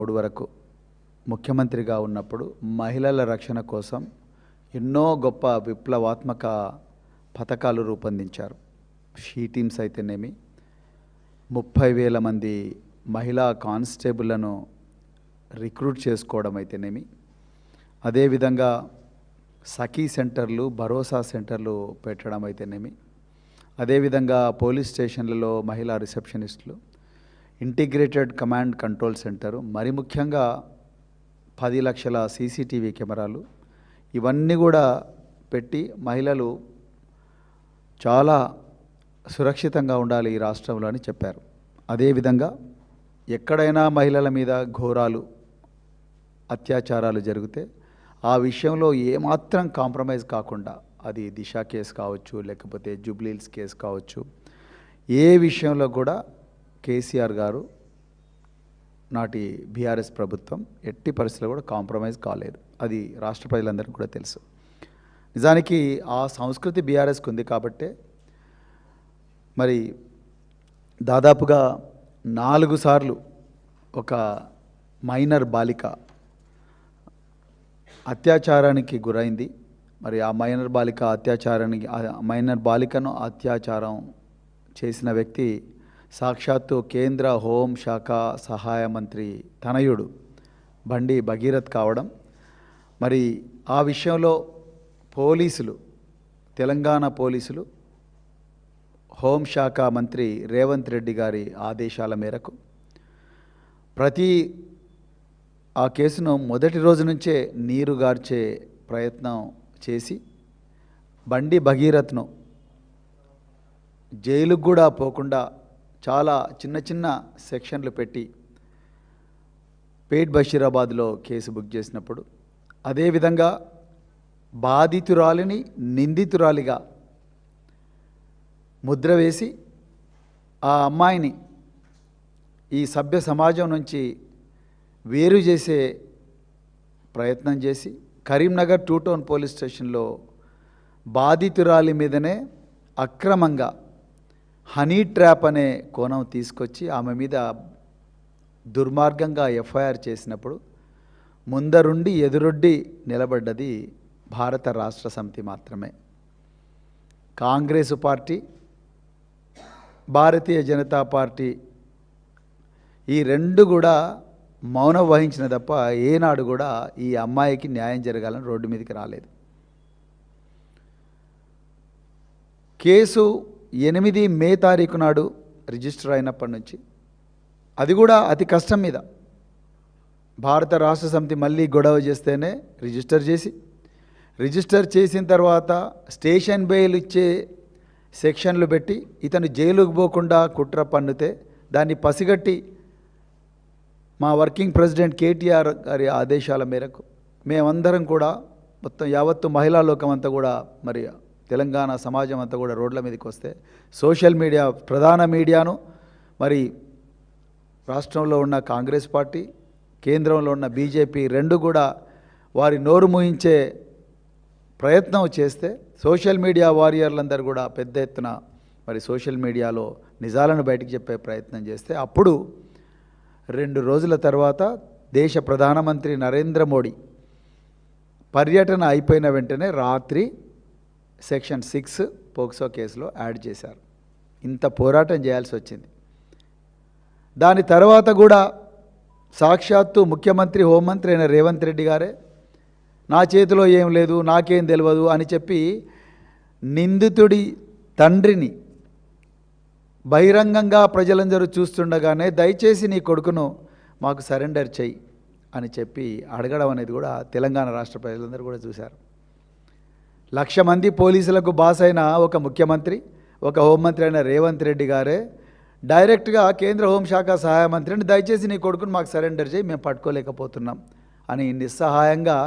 ఇప్పుడు వరకు ముఖ్యమంత్రిగా ఉన్నప్పుడు మహిళల రక్షణ కోసం ఎన్నో గొప్ప విప్లవాత్మక పథకాలు రూపొందించారు. షీ టీమ్స్ అయితేనేమి 30,000 మంది మహిళా కానిస్టేబుళ్లను రిక్రూట్ చేసుకోవడం అయితేనేమి, అదేవిధంగా సఖీ సెంటర్లు, భరోసా సెంటర్లు పెట్టడం అయితేనేమి, అదేవిధంగా పోలీస్ స్టేషన్లలో మహిళా రిసెప్షనిస్టులు, ఇంటిగ్రేటెడ్ కమాండ్ కంట్రోల్ సెంటరు, మరి ముఖ్యంగా 10 లక్షల సీసీటీవీ కెమెరాలు, ఇవన్నీ కూడా పెట్టి మహిళలు చాలా సురక్షితంగా ఉండాలి ఈ రాష్ట్రంలో అని చెప్పారు. అదేవిధంగా ఎక్కడైనా మహిళల మీద ఘోరాలు, అత్యాచారాలు జరిగితే ఆ విషయంలో ఏమాత్రం కాంప్రమైజ్ కాకుండా, అది దిశ కేసు కావచ్చు, లేకపోతే జూబ్లీహిల్స్ కేసు కావచ్చు, ఏ విషయంలో కూడా కేసీఆర్ గారు నాటి బీఆర్ఎస్ ప్రభుత్వం ఎట్టి పరిస్థితుల్లో కూడా కాంప్రమైజ్ కాలేదు. అది రాష్ట్ర ప్రజలందరికీ కూడా తెలుసు. నిజానికి ఆ సంస్కృతి బీఆర్ఎస్కి ఉంది కాబట్టే మరి దాదాపుగా 4 సార్లు ఒక మైనర్ బాలిక అత్యాచారానికి గురైంది. మరి ఆ మైనర్ బాలికను అత్యాచారం చేసిన వ్యక్తి సాక్షాత్తు కేంద్ర హోంశాఖ సహాయ మంత్రి తనయుడు బండి భగీరథ్ కావడం, మరి ఆ విషయంలో పోలీసులు, తెలంగాణ పోలీసులు హోంశాఖ మంత్రి రేవంత్ రెడ్డి గారి ఆదేశాల మేరకు ఆ కేసును మొదటి రోజు నుంచే నీరుగార్చే ప్రయత్నం చేసి బండి భగీరథ్ను జైలుకు కూడా పోకుండా చాలా చిన్న చిన్న సెక్షన్లు పెట్టి పేట్ బషీరాబాద్లో కేసు బుక్ చేసినప్పుడు, అదేవిధంగా బాధితురాలిని నిందితురాలిగా ముద్ర వేసి ఆ అమ్మాయిని ఈ సభ్య సమాజం నుంచి వేరు చేసే ప్రయత్నం చేసి కరీంనగర్ 2 టౌన్ పోలీస్ స్టేషన్లో బాధితురాలి మీదనే అక్రమంగా హనీ ట్రాప్ అనే కోణం తీసుకొచ్చి ఆమె మీద దుర్మార్గంగా ఎఫ్ఐఆర్ చేసినప్పుడు ముందరుండి ఎదురొడ్డి నిలబడ్డది భారత రాష్ట్ర సమితి మాత్రమే. కాంగ్రెస్ పార్టీ, భారతీయ జనతా పార్టీ ఈ రెండు కూడా మౌనం వహించిన తప్ప ఏనాడు కూడా ఈ అమ్మాయికి న్యాయం జరగాలని రోడ్డు మీదకి రాలేదు. కేసు 8 మే తారీఖు నాడు రిజిస్టర్ అయినప్పటి నుంచి, అది కూడా అతి కష్టం మీద భారత రాష్ట్ర సమితి మళ్ళీ గొడవ చేస్తేనే రిజిస్టర్ చేసిన తర్వాత స్టేషన్ బెయిల్ ఇచ్చే సెక్షన్లు పెట్టి ఇతను జైలుకు పోకుండా కుట్ర పన్నుతే దాన్ని పసిగట్టి మా వర్కింగ్ ప్రెసిడెంట్ కేటీఆర్ గారి ఆదేశాల మేరకు మేమందరం కూడా మొత్తం యావత్తు మహిళా లోకం అంతా కూడా, మరి తెలంగాణ సమాజం అంతా కూడా రోడ్ల మీదకి వస్తే సోషల్ మీడియా, ప్రధాన మీడియాను, మరి రాష్ట్రంలో ఉన్న కాంగ్రెస్ పార్టీ, కేంద్రంలో ఉన్న బీజేపీ రెండు కూడా వారి నోరు మూయించే ప్రయత్నం చేస్తే సోషల్ మీడియా వారియర్లందరూ కూడా పెద్ద ఎత్తున మరి సోషల్ మీడియాలో నిజాలను బయటికి చెప్పే ప్రయత్నం చేస్తే, అప్పుడు 2 రోజుల తర్వాత దేశ ప్రధానమంత్రి నరేంద్ర మోడీ పర్యటన అయిపోయిన వెంటనే రాత్రి సెక్షన్ 6 పోక్సో కేసులో యాడ్ చేశారు. ఇంత పోరాటం చేయాల్సి వచ్చింది. దాని తర్వాత కూడా సాక్షాత్తు ముఖ్యమంత్రి, హోంమంత్రి అయిన రేవంత్ రెడ్డి గారే నా చేతిలో ఏం లేదు, నాకేం తెలియదు అని చెప్పి నిందితుడి తండ్రిని బహిరంగంగా ప్రజలందరూ చూస్తుండగానే దయచేసి నీ కొడుకును మాకు సరెండర్ చెయ్యి అని చెప్పి అడగడం అనేది కూడా తెలంగాణ రాష్ట్ర ప్రజలందరూ కూడా చూశారు. 1,00,000 మంది పోలీసులకు బాస్ అయిన ఒక ముఖ్యమంత్రి, ఒక హోంమంత్రి అయిన రేవంత్ రెడ్డి గారే డైరెక్ట్గా కేంద్ర హోంశాఖ సహాయ మంత్రిని దయచేసి నీ కొడుకును మాకు సరెండర్ చేయి, మేము పట్టుకోలేకపోతున్నాం అని నిస్సహాయంగా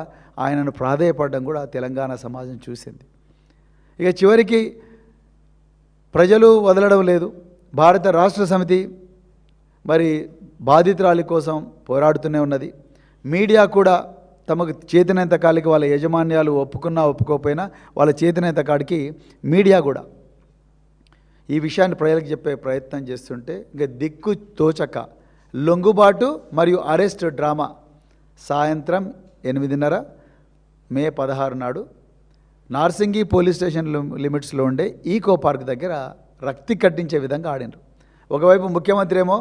ఆయనను ప్రాధేయపడడం కూడా తెలంగాణ సమాజం చూసింది. ఇక చివరికి ప్రజలు వదలడం లేదు. భారత రాష్ట్ర సమితి మరి బాధితురాలి కోసం పోరాడుతూనే ఉన్నది. మీడియా కూడా తమకు చేతనంత కాలికి వాళ్ళ యజమాన్యాలు ఒప్పుకున్నా ఒప్పుకోకపోయినా వాళ్ళ చేతనంత కాడికి మీడియా కూడా ఈ విషయాన్ని ప్రజలకు చెప్పే ప్రయత్నం చేస్తుంటే ఇంకా దిక్కు తోచక లొంగుబాటు మరియు అరెస్ట్ డ్రామా సాయంత్రం 8:30 మే 16 నాడు నార్సింగి పోలీస్ స్టేషన్ లిమిట్స్లో ఉండే ఈకో పార్క్ దగ్గర రక్తి కట్టించే విధంగా ఆడినారు. ఒకవైపు ముఖ్యమంత్రి ఏమో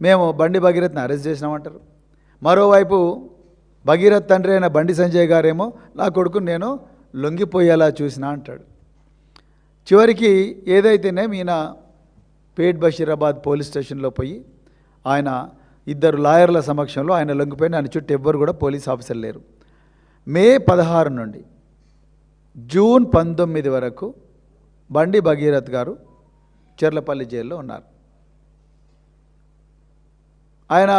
మేము బండి భగీరథ్ని అరెస్ట్ చేసినామంటారు, మరోవైపు భగీరథ్ తండ్రి అయిన బండి సంజయ్ గారేమో నా కొడుకుని నేను లొంగిపోయేలా చూసినా అంటాడు. చివరికి ఏదైతేనే ఈయన పేట్ బషీరాబాద్ పోలీస్ స్టేషన్లో పోయి ఆయన 2 లాయర్ల సమక్షంలో ఆయన లొంగిపోయిన, ఆయన చుట్టూ ఎవ్వరు కూడా పోలీస్ ఆఫీసర్లు లేరు. మే 16 నుండి జూన్ 19 వరకు బండి భగీరథ్ గారు చెర్లపల్లి జైల్లో ఉన్నారు. ఆయన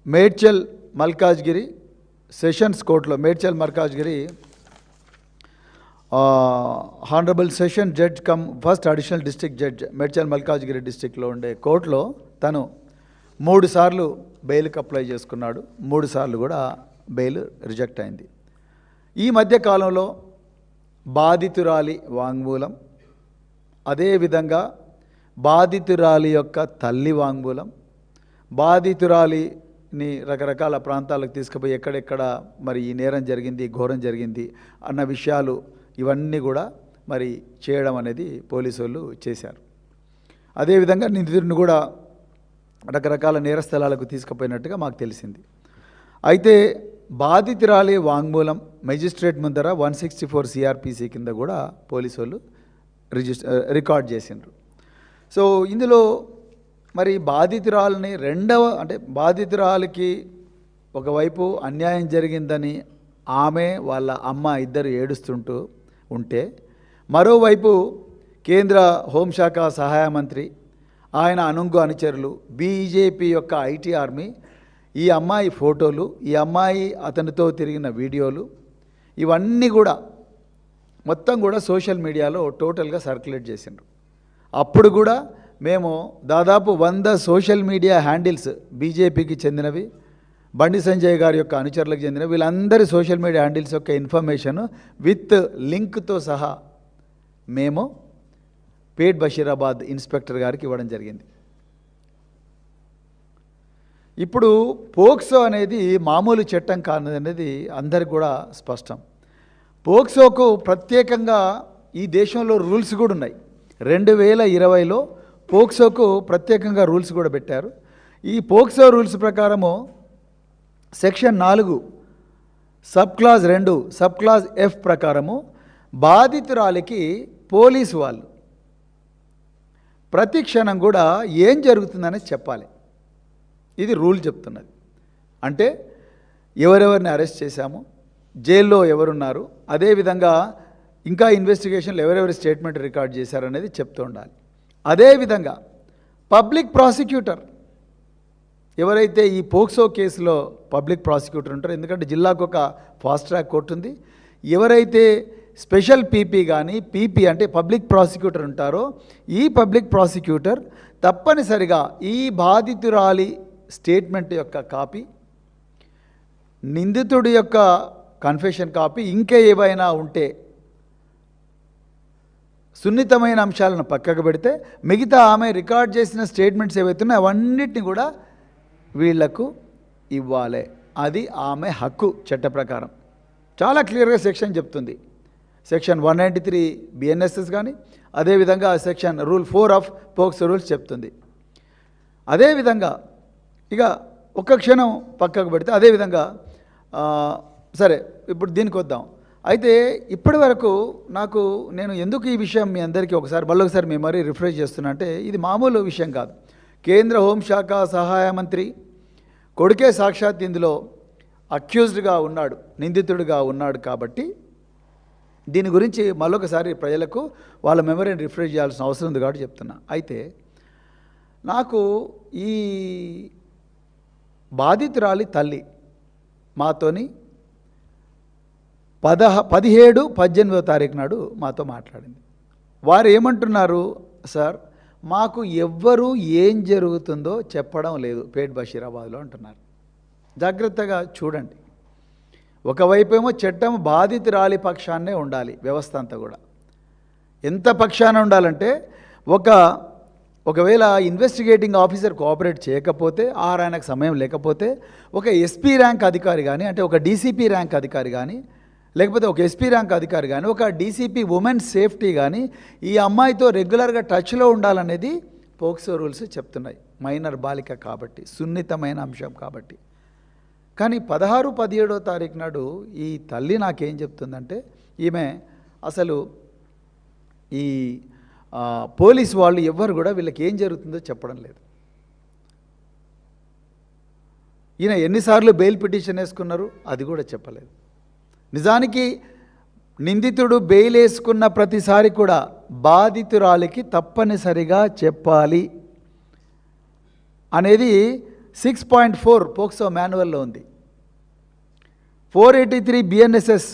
మేడ్చల్ మల్కాజ్గిరి సెషన్స్ కోర్టులో, Medchal Malkajgiri honourable session judge cum first additional district judge Medchal Malkajgiri డిస్ట్రిక్ట్లో ఉండే కోర్టులో తను 3 సార్లు బెయిల్కి అప్లై చేసుకున్నాడు. 3 సార్లు కూడా బెయిల్ రిజెక్ట్ అయింది. ఈ మధ్య కాలంలో బాధితురాలి వాంగ్మూలం, అదేవిధంగా బాధితురాలి యొక్క తల్లి వాంగ్మూలం, బాధితురాలిని రకరకాల ప్రాంతాలకు తీసుకుపోయి ఎక్కడెక్కడ మరి ఈ నేరం జరిగింది, ఘోరం జరిగింది అన్న విషయాలు ఇవన్నీ కూడా మరి చేయడం అనేది పోలీసు వాళ్ళు చేశారు. అదేవిధంగా నిందితుడిని కూడా రకరకాల నేర స్థలాలకు తీసుకుపోయినట్టుగా మాకు తెలిసింది. అయితే బాధితురాలి వాంగ్మూలం మెజిస్ట్రేట్ ముందర 164 సిఆర్పిసి కింద కూడా పోలీసు వాళ్ళు రికార్డ్ చేసిండ్రు. సో ఇందులో మరి బాధితురాలని బాధితురాలికి ఒకవైపు అన్యాయం జరిగిందని ఆమె వాళ్ళ అమ్మ ఇద్దరు ఏడుస్తుంటూ ఉంటే, మరోవైపు కేంద్ర హోంశాఖ సహాయ మంత్రి ఆయన అనుంగు అనుచరులు బీజేపీ యొక్క ఐటీ ఆర్మీ ఈ అమ్మాయి ఫోటోలు, ఈ అమ్మాయి అతనితో తిరిగిన వీడియోలు ఇవన్నీ కూడా మొత్తం కూడా సోషల్ మీడియాలో టోటల్గా సర్క్యులేట్ చేసిండ్రు. అప్పుడు కూడా మేము దాదాపు 100 సోషల్ మీడియా హ్యాండిల్స్ బీజేపీకి చెందినవి, బండి సంజయ్ గారి యొక్క అనుచరులకు చెందిన వీళ్ళందరి సోషల్ మీడియా హ్యాండిల్స్ యొక్క ఇన్ఫర్మేషన్ విత్ లింక్తో సహా మేము పేట్ బషీరాబాద్ ఇన్స్పెక్టర్ గారికి ఇవ్వడం జరిగింది. ఇప్పుడు పోక్సో అనేది మామూలు చట్టం కాదనేది అందరికి కూడా స్పష్టం. పోక్సోకు ప్రత్యేకంగా ఈ దేశంలో రూల్స్ కూడా ఉన్నాయి. 2020లో పోక్సోకు ప్రత్యేకంగా రూల్స్ కూడా పెట్టారు. ఈ పోక్సో రూల్స్ ప్రకారము section 4 sub clause 2 sub clause F ప్రకారము బాధితురాలికి పోలీసు వాళ్ళు ప్రతి క్షణం కూడా ఏం జరుగుతుందని చెప్పాలి. ఇది రూల్ చెప్తున్నది. అంటే ఎవరెవరిని అరెస్ట్ చేశాము, జైల్లో ఎవరున్నారు, అదేవిధంగా ఇంకా ఇన్వెస్టిగేషన్లు ఎవరెవరి స్టేట్మెంట్ రికార్డ్ చేశారనేది చెప్తూ ఉండాలి. అదేవిధంగా పబ్లిక్ ప్రాసిక్యూటర్ ఎవరైతే ఈ పోక్సో కేసులో పబ్లిక్ ప్రాసిక్యూటర్ ఉంటారో, ఎందుకంటే జిల్లాకు ఒక ఫాస్ట్ ట్రాక్ కోర్టు ఉంది, ఎవరైతే స్పెషల్ పీపీ కానీ పీపీ అంటే పబ్లిక్ ప్రాసిక్యూటర్ ఉంటారో ఈ పబ్లిక్ ప్రాసిక్యూటర్ తప్పనిసరిగా ఈ బాధితురాలి స్టేట్మెంట్ యొక్క కాపీ, నిందితుడి యొక్క కన్ఫెషన్ కాపీ, ఇంకా ఏవైనా ఉంటే సున్నితమైన అంశాలను పక్కకు పెడితే మిగతా ఆమె రికార్డ్ చేసిన స్టేట్మెంట్స్ ఏవైతున్నాయో అవన్నిటిని కూడా వీళ్లకు ఇవ్వాలి. అది ఆమె హక్కు చట్ట ప్రకారం. చాలా క్లియర్గా సెక్షన్ చెప్తుంది. సెక్షన్ 193 బిఎన్ఎస్ఎస్ కానీ, అదేవిధంగా section rule 4 of POCSO rules చెప్తుంది. అదేవిధంగా ఇక ఒక్క క్షణం పక్కకు పెడితే అదేవిధంగా సరే ఇప్పుడు దీనికి వద్దాం. అయితే ఇప్పటి వరకు నేను ఎందుకు ఈ విషయం మీ అందరికీ మళ్ళొకసారి మెమరీ రిఫ్రెష్ చేస్తున్నా అంటే, ఇది మామూలు విషయం కాదు. కేంద్ర హోంశాఖ సహాయ మంత్రి కొడుకే సాక్షాత్ ఇందులో అక్యూజ్డ్గా ఉన్నాడు, నిందితుడిగా ఉన్నాడు. కాబట్టి దీని గురించి మళ్ళొకసారి ప్రజలకు వాళ్ళ మెమరీని రిఫ్రెష్ చేయాల్సిన అవసరం ఉంది కాబట్టి చెప్తున్నా. అయితే నాకు ఈ బాధితురాలి తల్లి మాతోని 17, 18వ తారీఖు నాడు మాతో మాట్లాడింది. వారు ఏమంటున్నారు, సార్ మాకు ఎవ్వరూ ఏం జరుగుతుందో చెప్పడం లేదు పేట్ బషీరాబాద్లో అంటున్నారు. జాగ్రత్తగా చూడండి. ఒకవైపేమో చట్టం బాధితురాలి పక్షాన్నే ఉండాలి, వ్యవస్థ అంతా కూడా ఎంత పక్షాన ఉండాలంటే ఒక ఒకవేళ ఇన్వెస్టిగేటింగ్ ఆఫీసర్ కోఆపరేట్ చేయకపోతే ఆర్ ఆయనకు సమయం లేకపోతే ఒక ఎస్పీ ర్యాంక్ అధికారి కానీ, అంటే ఒక డీసీపీ ర్యాంక్ అధికారి కానీ, లేకపోతే ఒక ఎస్పీ ర్యాంక్ అధికారి కానీ, ఒక డీసీపీ ఉమెన్ సేఫ్టీ కానీ ఈ అమ్మాయితో రెగ్యులర్గా టచ్లో ఉండాలనేది పోక్సో రూల్స్ చెప్తున్నాయి. మైనర్ బాలిక కాబట్టి, సున్నితమైన అంశం కాబట్టి. కానీ 16-17 తారీఖు నాడు ఈ తల్లి నాకేం చెప్తుందంటే, ఈమె అసలు ఈ పోలీస్ వాళ్ళు ఎవ్వరు కూడా వీళ్ళకి ఏం జరుగుతుందో చెప్పడం లేదు. ఈయన ఎన్నిసార్లు బెయిల్ పిటిషన్ వేసుకున్నారు అది కూడా చెప్పలేదు. నిజానికి నిందితుడు బెయిల్ వేసుకున్న ప్రతిసారి కూడా బాధితురాలికి తప్పనిసరిగా చెప్పాలి అనేది 6.4 పోక్సో మాన్యువల్లో ఉంది. 483 BNSS,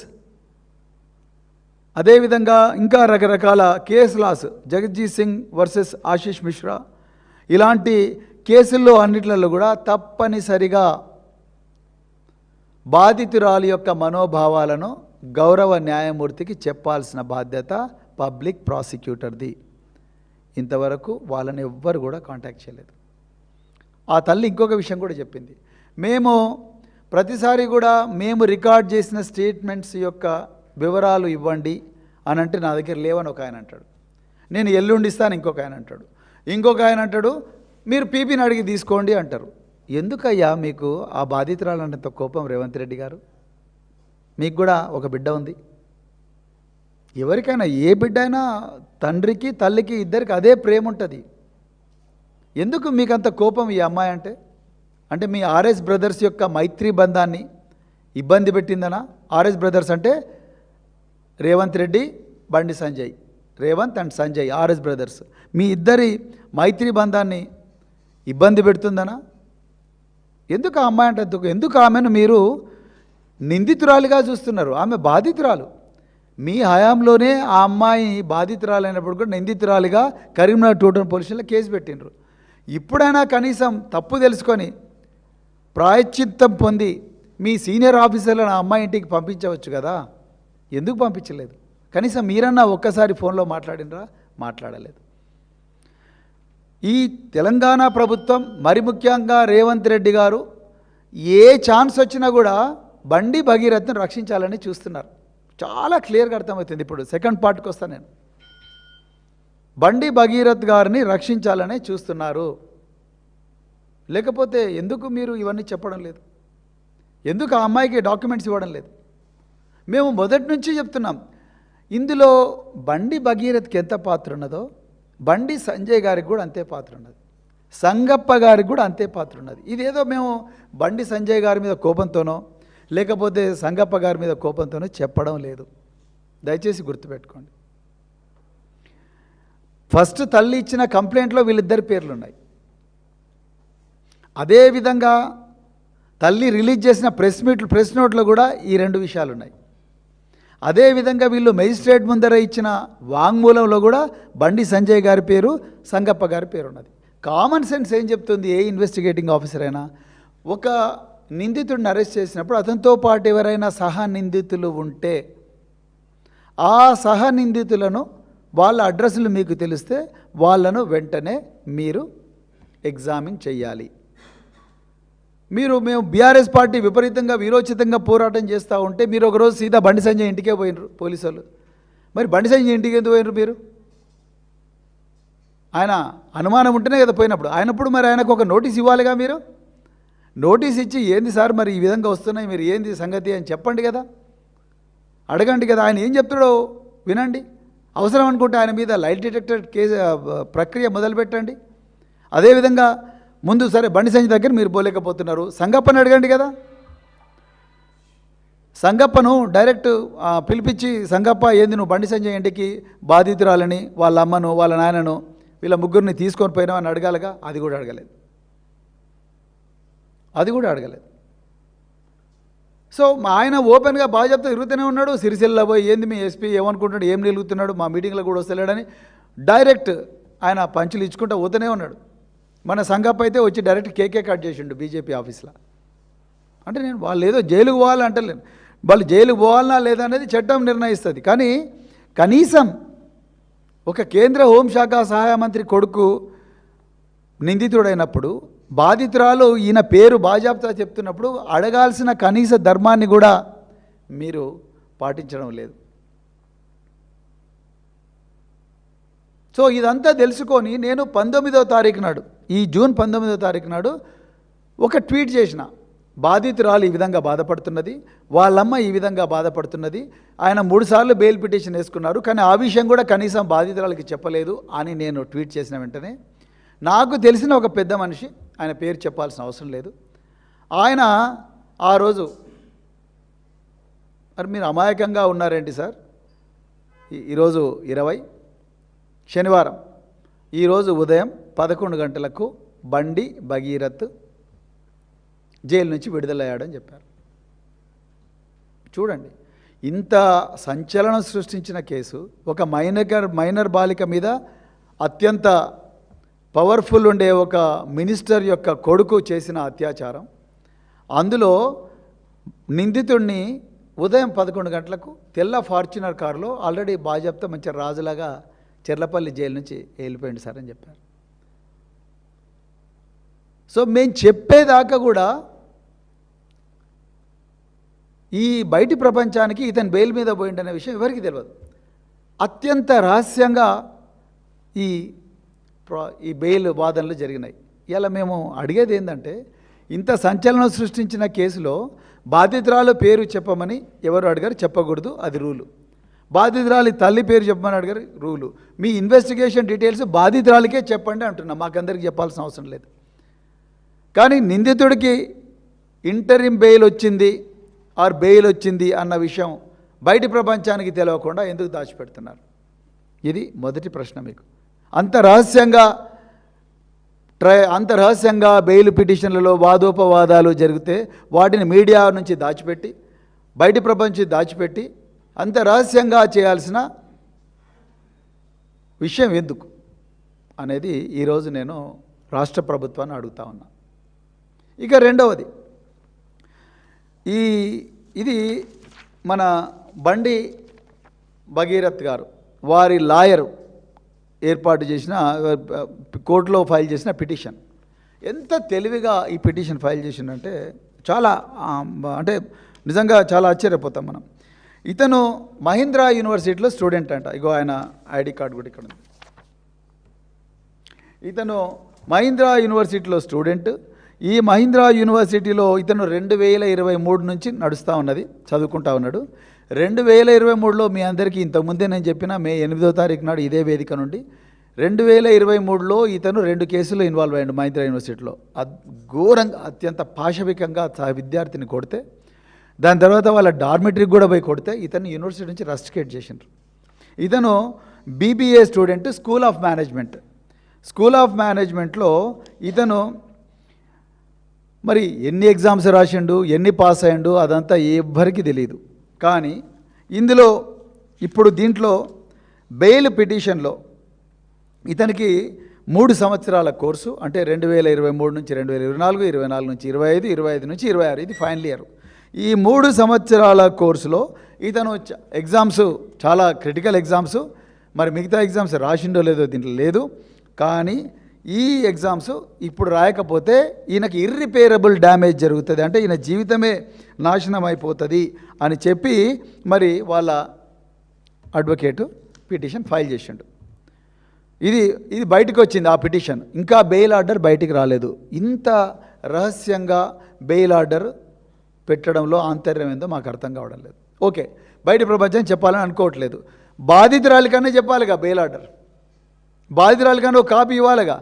అదేవిధంగా ఇంకా రకరకాల case laws, Jagjeet Singh versus Ashish Mishra, ఇలాంటి కేసుల్లో అన్నిట్లలో కూడా తప్పనిసరిగా బాధితురాలి యొక్క మనోభావాలను గౌరవ న్యాయమూర్తికి చెప్పాల్సిన బాధ్యత పబ్లిక్ ప్రాసిక్యూటర్ది. ఇంతవరకు వాళ్ళని ఎవ్వరు కూడా కాంటాక్ట్ చేయలేదు. ఆ తల్లి ఇంకొక విషయం కూడా చెప్పింది, మేము ప్రతిసారి కూడా మేము రికార్డ్ చేసిన స్టేట్మెంట్స్ యొక్క వివరాలు ఇవ్వండి అని అంటే నా దగ్గర లేవని ఒక ఆయన అంటాడు. నేను ఎల్లుండి ఇస్తాను ఇంకొక ఆయన అంటాడు. ఇంకొక ఆయన అంటాడు మీరు పీపీని అడిగి తీసుకోండి అంటారు. ఎందుకయ్యా మీకు ఆ బాధితురాలంత కోపం రేవంత్ రెడ్డి గారు? మీకు కూడా ఒక బిడ్డ ఉంది. ఎవరికైనా ఏ బిడ్డ అయినా తండ్రికి తల్లికి ఇద్దరికి అదే ప్రేమ ఉంటుంది. ఎందుకు మీకు అంత కోపం ఈ అమ్మాయి అంటే? అంటే మీ ఆర్ఎస్ బ్రదర్స్ యొక్క మైత్రి బంధాన్ని ఇబ్బంది పెట్టిందనా? ఆర్ఎస్ బ్రదర్స్ అంటే Revanth Reddy, Bandi Sanjay, Revanth and Sanjay RS brothers. మీ ఇద్దరి మైత్రి బంధాన్ని ఇబ్బంది పెడుతుందనా? ఎందుకు ఆ అమ్మాయి అంటే ఎందుకు ఆమెను మీరు నిందితురాలిగా చూస్తున్నారు? ఆమె బాధితురాలు. మీ హయాంలోనే ఆ అమ్మాయి బాధితురాలైనప్పుడు కూడా నిందితురాలిగా కరీంనగర్ 2 పోలీస్ స్టేషన్లో కేసు పెట్టినరు. ఇప్పుడైనా కనీసం తప్పు తెలుసుకొని ప్రాయశ్చిత్తం పొంది మీ సీనియర్ ఆఫీసర్లను ఆ అమ్మాయి ఇంటికి పంపించవచ్చు కదా. ఎందుకు పంపించలేదు? కనీసం మీరన్నా ఒక్కసారి ఫోన్లో మాట్లాడినరా? మాట్లాడలేదు. ఈ తెలంగాణ ప్రభుత్వం, మరి ముఖ్యంగా రేవంత్ రెడ్డి గారు ఏ ఛాన్స్ వచ్చినా కూడా బండి భగీరథ్ను రక్షించాలని చూస్తున్నారు. చాలా క్లియర్గా అర్థమవుతుంది. ఇప్పుడు సెకండ్ పార్ట్కి వస్తాను నేను. బండి భగీరథ్ గారిని రక్షించాలనే చూస్తున్నారు. లేకపోతే ఎందుకు మీరు ఇవన్నీ చెప్పడం లేదు? ఎందుకు ఆ అమ్మాయికి డాక్యుమెంట్స్ ఇవ్వడం లేదు? మేము మొదటి నుంచి చెప్తున్నాం, ఇందులో బండి భగీరథ్కి ఎంత పాత్ర ఉన్నదో బండి సంజయ్ గారికి కూడా అంతే పాత్ర ఉన్నది, సంగప్ప గారికి కూడా అంతే పాత్ర ఉన్నది. ఇదేదో మేము బండి సంజయ్ గారి మీద కోపంతోనో లేకపోతే సంగప్ప గారి మీద కోపంతోనో చెప్పడం లేదు. దయచేసి గుర్తుపెట్టుకోండి. ఫస్ట్ తల్లి ఇచ్చిన కంప్లైంట్లో వీళ్ళిద్దరి పేర్లు ఉన్నాయి. అదేవిధంగా తల్లి రిలీజ్ చేసిన ప్రెస్ నోట్లో కూడా ఈ 2 విషయాలు ఉన్నాయి. అదేవిధంగా వీళ్ళు మెజిస్ట్రేట్ ముందర ఇచ్చిన వాంగ్మూలంలో కూడా బండి సంజయ్ గారి పేరు, సంగప్ప గారి పేరు ఉన్నది. కామన్ సెన్స్ ఏం చెప్తుంది? ఏ ఇన్వెస్టిగేటింగ్ ఆఫీసర్ అయినా ఒక నిందితుడిని అరెస్ట్ చేసినప్పుడు అతనితో పాటు ఎవరైనా సహా నిందితులు ఉంటే ఆ సహా నిందితులను వాళ్ళ అడ్రస్లు మీకు తెలిస్తే వాళ్ళను వెంటనే మీరు ఎగ్జామిన్ చేయాలి. మేము బీఆర్ఎస్ పార్టీ విపరీతంగా వీరోచితంగా పోరాటం చేస్తూ ఉంటే మీరు ఒకరోజు సీదా బండి సంజయ్ ఇంటికే పోయినరు పోలీసు వాళ్ళు. మరి బండి సంజయ్ ఇంటికి ఎందుకు పోయినరు మీరు? ఆయన అనుమానం ఉంటేనే కదా పోయినప్పుడు. ఆయనప్పుడు మరి ఆయనకు ఒక నోటీస్ ఇవ్వాలిగా. మీరు నోటీస్ ఇచ్చి ఏంది సార్ మరి ఈ విధంగా వస్తున్నాయి, మీరు ఏంది సంగతి అని చెప్పండి కదా, అడగండి కదా. ఆయన ఏం చెప్తాడో వినండి. అవసరం అనుకుంటే ఆయన మీద లైట్ డిటెక్టర్ కేసు ప్రక్రియ మొదలుపెట్టండి. అదేవిధంగా ముందు సరే బండి సంజయ్ దగ్గర మీరు పోలేకపోతున్నారు, సంగప్పని అడగండి కదా. సంగప్పను డైరెక్ట్ పిలిపించి, సంగప్ప ఏంది నువ్వు బండి సంజయ్ ఇంటికి బాధితురాలని వాళ్ళ అమ్మను వాళ్ళ నాయనను వీళ్ళ ముగ్గురిని తీసుకొని పోయినావు అని అడగాలిగా. అది కూడా అడగలేదు. సో ఆయన ఓపెన్గా బాధ్యత తిరుగుతూనే ఉన్నాడు. సిరిసిల్ల పోయి ఏంది మీ ఎస్పీ ఏమనుకుంటున్నాడు, ఏం నిలుగుతున్నాడు, మా మీటింగ్లో కూడా వస్తలేడని డైరెక్ట్ ఆయన పంచులు ఇచ్చుకుంటూ పోతూనే ఉన్నాడు. మన సంగప్ప అయితే వచ్చి డైరెక్ట్ కేకే కట్ చేసిండు బీజేపీ ఆఫీస్లో. అంటే నేను వాళ్ళు ఏదో జైలుకు పోవాలంటలేను, వాళ్ళు జైలుకు పోవాలన్నా లేదా అనేది చట్టం నిర్ణయిస్తుంది. కానీ కనీసం ఒక కేంద్ర హోంశాఖ సహాయ మంత్రి కొడుకు నిందితుడైనప్పుడు బాధితురాలు ఈయన పేరు బాజాబ్తా చెప్తున్నప్పుడు అడగాల్సిన కనీస ధర్మాన్ని కూడా మీరు పాటించడం లేదు. సో ఇదంతా తెలుసుకొని నేను 19వ తారీఖు నాడు, ఈ జూన్ 19వ తారీఖు నాడు ఒక ట్వీట్ చేసిన. బాధితురాలు ఈ విధంగా బాధపడుతున్నది, వాళ్ళమ్మ ఈ విధంగా బాధపడుతున్నది, ఆయన 3 సార్లు బెయిల్ పిటిషన్ వేసుకున్నారు, కానీ ఆ విషయం కూడా కనీసం బాధితురాలకి చెప్పలేదు అని నేను ట్వీట్ చేసిన వెంటనే నాకు తెలిసిన ఒక పెద్ద మనిషి, ఆయన పేరు చెప్పాల్సిన అవసరం లేదు, ఆయన ఆ రోజు, మరి మీరు అమాయకంగా ఉన్నారేంటి సార్, ఈరోజు 20 శనివారం, ఈరోజు ఉదయం 11 గంటలకు బండి భగీరథ్ జైలు నుంచి విడుదలయ్యాడని చెప్పారు. చూడండి, ఇంత సంచలనం సృష్టించిన కేసు, ఒక మైనర్ బాలిక మీద అత్యంత పవర్ఫుల్ ఉండే ఒక మినిస్టర్ యొక్క కొడుకు చేసిన అత్యాచారం, అందులో నిందితుడిని ఉదయం 11 గంటలకు తెల్ల ఫార్చునర్ కారులో ఆల్రెడీ బాజాబ్తా మంచి రాజులాగా చెర్లపల్లి జైలు నుంచి వెళ్ళిపోయింది సార్ అని చెప్పారు. సో మేము చెప్పేదాకా కూడా ఈ బయటి ప్రపంచానికి ఇతను బెయిల్ మీద పోయిండనే విషయం ఎవరికి తెలియదు. అత్యంత రహస్యంగా ఈ బెయిల్ వాదనలు జరిగినాయి. ఇలా మేము అడిగేది ఏంటంటే, ఇంత సంచలనం సృష్టించిన కేసులో బాధితురాలు పేరు చెప్పమని ఎవరు అడిగారు, చెప్పకూడదు, అది రూలు. బాధితురాలి తల్లి పేరు చెప్పమని అడిగారు, రూలు. మీ ఇన్వెస్టిగేషన్ డీటెయిల్స్ బాధితురాలికే చెప్పండి అంటున్నా, మాకందరికి చెప్పాల్సిన అవసరం లేదు. కానీ నిందితుడికి ఇంటరిమ్ బెయిల్ వచ్చింది ఆర్ బెయిల్ వచ్చింది అన్న విషయం బయటి ప్రపంచానికి తెలియకుండా ఎందుకు దాచిపెడుతున్నారు? ఇది మొదటి ప్రశ్న మీకు. అంత రహస్యంగా బెయిల్ పిటిషన్లలో వాదోపవాదాలు జరిగితే వాటిని మీడియా నుంచి దాచిపెట్టి, బయటి ప్రపంచం దాచిపెట్టి, అంత రహస్యంగా చేయాల్సిన విషయం ఎందుకు అనేది ఈరోజు నేను రాష్ట్ర ప్రభుత్వాన్ని అడుగుతా ఉన్నా. ఇక రెండవది, ఇది మన బండి భగీరథ్ గారు వారి లాయరు ఏర్పాటు చేసిన, కోర్టులో ఫైల్ చేసిన పిటిషన్. ఎంత తెలివిగా ఈ పిటిషన్ ఫైల్ చేసిందంటే చాలా, అంటే నిజంగా చాలా ఆశ్చర్యపోతాం మనం. ఇతను మహీంద్రా యూనివర్సిటీలో స్టూడెంట్ అంట. ఇగో ఆయన ఐడి కార్డు కూడా ఇక్కడ ఉంది. ఇతను మహీంద్రా యూనివర్సిటీలో స్టూడెంట్. ఈ మహీంద్రా యూనివర్సిటీలో ఇతను 2023 నుంచి నడుస్తూ ఉన్నది, చదువుకుంటా ఉన్నాడు. 2023లో మీ అందరికీ ఇంతకుముందే నేను చెప్పిన మే 8వ తారీఖు నాడు ఇదే వేదిక నుండి 2023లో ఇతను 2 కేసుల్లో ఇన్వాల్వ్ అయ్యాడు మహీంద్రా యూనివర్సిటీలో. ఘోరంగా, అత్యంత పాశవికంగా విద్యార్థిని కొడితే, దాని తర్వాత వాళ్ళ డార్మిటరీకి కూడా పోయి కొడితే ఇతను యూనివర్సిటీ నుంచి రస్టికేట్ చేసిండ్రు. ఇతను బీబీఏ స్టూడెంట్, స్కూల్ ఆఫ్ మేనేజ్మెంట్లో ఇతను మరి ఎన్ని ఎగ్జామ్స్ రాసిండు, ఎన్ని పాస్ అయ్యిండు అదంతా ఎవ్వరికి తెలియదు. కానీ ఇందులో ఇప్పుడు దీంట్లో బెయిల్ పిటిషన్లో ఇతనికి 3 సంవత్సరాల కోర్సు, అంటే 2023 నుంచి 2024, 24 నుంచి 25, 25 నుంచి 26, ఇది ఫైనల్ ఇయర్. ఈ 3 సంవత్సరాల కోర్సులో ఇతను ఎగ్జామ్స్, చాలా క్రిటికల్ ఎగ్జామ్స్, మరి మిగతా ఎగ్జామ్స్ రాసిండో లేదో దీంట్లో లేదు, కానీ ఈ ఎగ్జామ్స్ ఇప్పుడు రాయకపోతే ఈయనకి ఇర్రిపేరబుల్ డ్యామేజ్ జరుగుతుంది, అంటే ఈయన జీవితమే నాశనం అయిపోతుంది అని చెప్పి మరి వాళ్ళ అడ్వకేటు పిటిషన్ ఫైల్ చేసిండు. ఇది బయటకు వచ్చింది ఆ పిటిషన్, ఇంకా బెయిల్ ఆర్డర్ బయటికి రాలేదు. ఇంత రహస్యంగా బెయిల్ ఆర్డర్ పెట్టడంలో ఆంతర్యం ఏందో మాకు అర్థం కావడం లేదు. ఓకే, బయట ప్రపంచం చెప్పాలని అనుకోవట్లేదు, బాధితురాలికన్నా చెప్పాలిగా బెయిల్ ఆర్డర్, బాధితురాలికన్నా ఒక కాపీ ఇవ్వాలిగా.